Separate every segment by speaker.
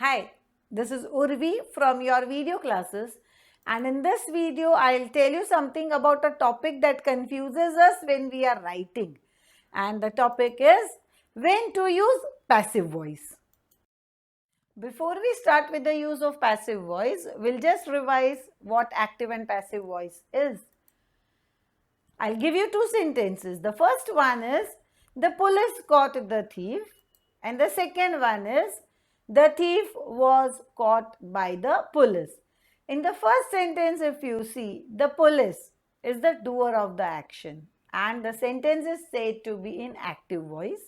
Speaker 1: Hi, this is Urvi from your video classes, and in this video I'll tell you something about a topic that confuses us when we are writing, and the topic is when to use passive voice. Before we start with the use of passive voice, we'll just revise what active and passive voice is. I'll give you two sentences. The first one is the police caught the thief, and the second one is the thief was caught by the police. In the first sentence, if you see, the police is the doer of the action, and the sentence is said to be in active voice.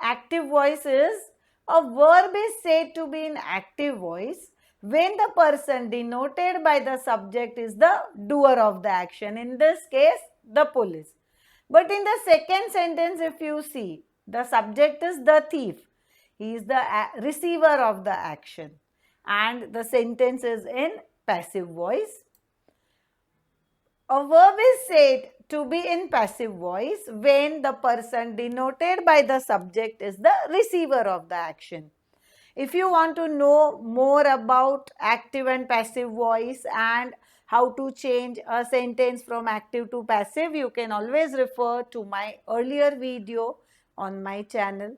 Speaker 1: Active voice is a verb is said to be in active voice when the person denoted by the subject is the doer of the action, in this case the police. But in the second sentence, if you see, the subject is the thief, he is the receiver of the action, and the sentence is in passive voice. A verb is said to be in passive voice when the person denoted by the subject is the receiver of the action. If you want to know more about active and passive voice and how to change a sentence from active to passive, you can always refer to my earlier video on my channel.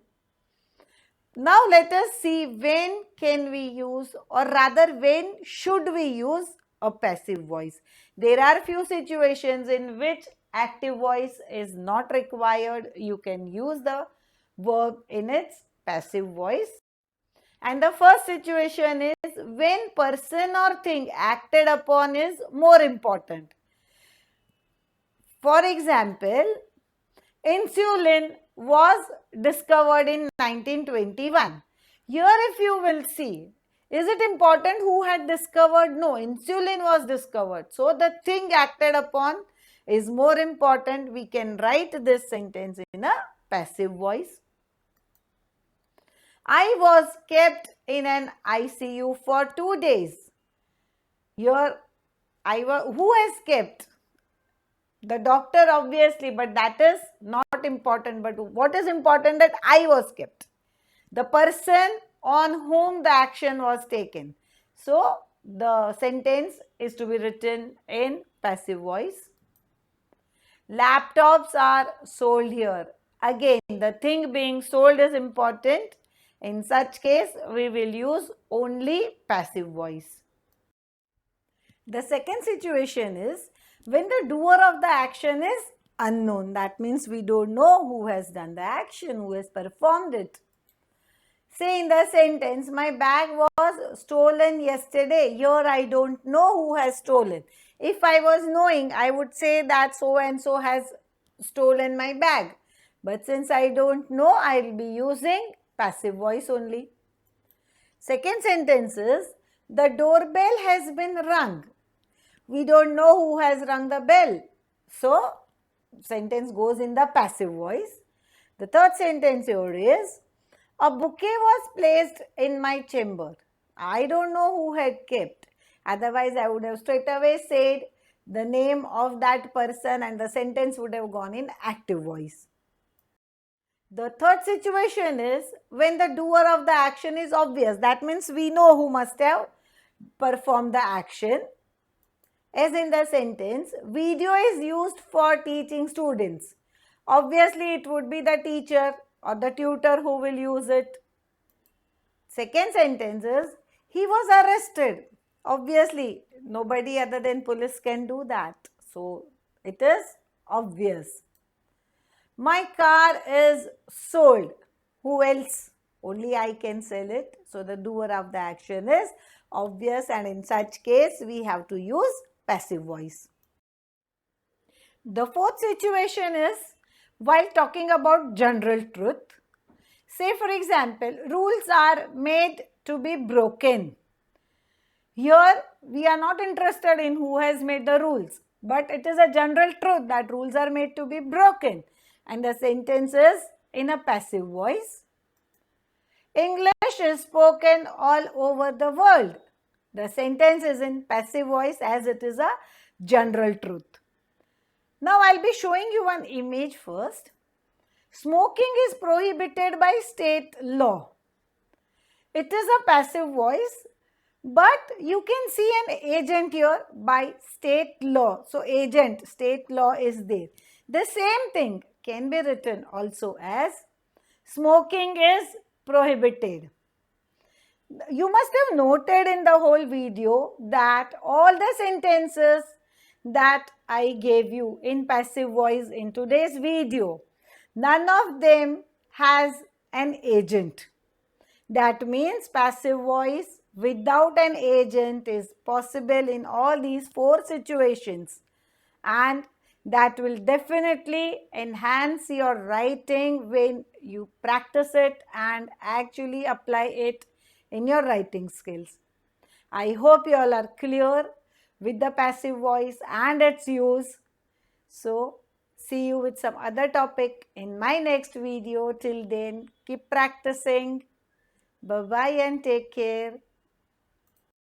Speaker 1: Now let us see when can we use, or rather when should we use a passive voice. There are few situations in which active voice is not required. You can use the verb in its passive voice. And the first situation is when person or thing acted upon is more important. For example, insulin was discovered in 1921. Here if you will see, is it important who had discovered? No, insulin was discovered. So the thing acted upon is more important. We can write this sentence in a passive voice. I was kept in an ICU for 2 days. Here, who has kept? The doctor obviously, but that is not important. But what is important? That I was kept. The person on whom the action was taken. So, the sentence is to be written in passive voice. Laptops are sold here. Again, the thing being sold is important. In such case, we will use only passive voice. The second situation is when the doer of the action is unknown. That means we don't know who has done the action, who has performed it. Say in the sentence, my bag was stolen yesterday. Here I don't know who has stolen. If I was knowing, I would say that so and so has stolen my bag. But since I don't know, I will be using passive voice only. Second sentence is, the doorbell has been rung. We don't know who has rung the bell. So, sentence goes in the passive voice. The third sentence here is, a bouquet was placed in my chamber. I don't know who had kept. Otherwise, I would have straight away said the name of that person and the sentence would have gone in active voice. The third situation is when the doer of the action is obvious. That means we know who must have performed the action. As in the sentence, video is used for teaching students. Obviously, it would be the teacher or the tutor who will use it. Second sentence is, he was arrested. Obviously, nobody other than police can do that. So, it is obvious. My car is sold. Who else? Only I can sell it. So, the doer of the action is obvious, and in such case, we have to use passive voice. The fourth situation is while talking about general truth. Say for example, rules are made to be broken. Here we are not interested in who has made the rules, but it is a general truth that rules are made to be broken, and the sentence is in a passive voice. English is spoken all over the world. The sentence is in passive voice as it is a general truth. Now, I will be showing you one image first. Smoking is prohibited by state law. It is a passive voice, but you can see an agent here by state law. So agent, state law is there. The same thing can be written also as smoking is prohibited. You must have noted in the whole video that all the sentences that I gave you in passive voice in today's video, none of them has an agent. That means passive voice without an agent is possible in all these four situations, and that will definitely enhance your writing when you practice it and actually apply it in your writing skills. I hope you all are clear with the passive voice and its use. So, see you with some other topic in my next video. Till then, keep practicing. Bye bye and take care.